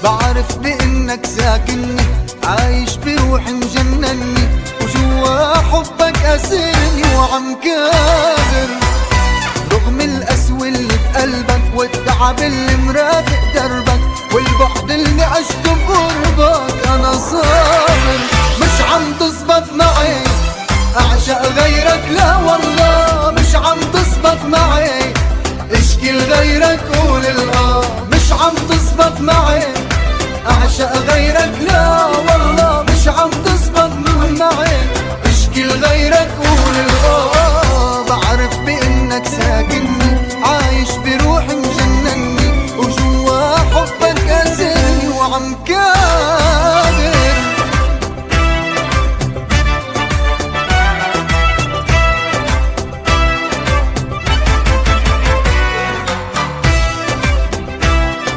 بعرف بانك ساكنني، عايش بروحي مجنني، وجوا حبك اسرني وعم كابر. رغم القسوة اللي بقلبك والتعب اللي مرافق دربك والبعد اللي عشته بقربك، انا صابر. مش عم تزبط معي اعشق غيرك، لا والله مش عم تزبط معي اشكي لغيرك قول الاه. مش عم تزبط معي اعشق غيرك، لا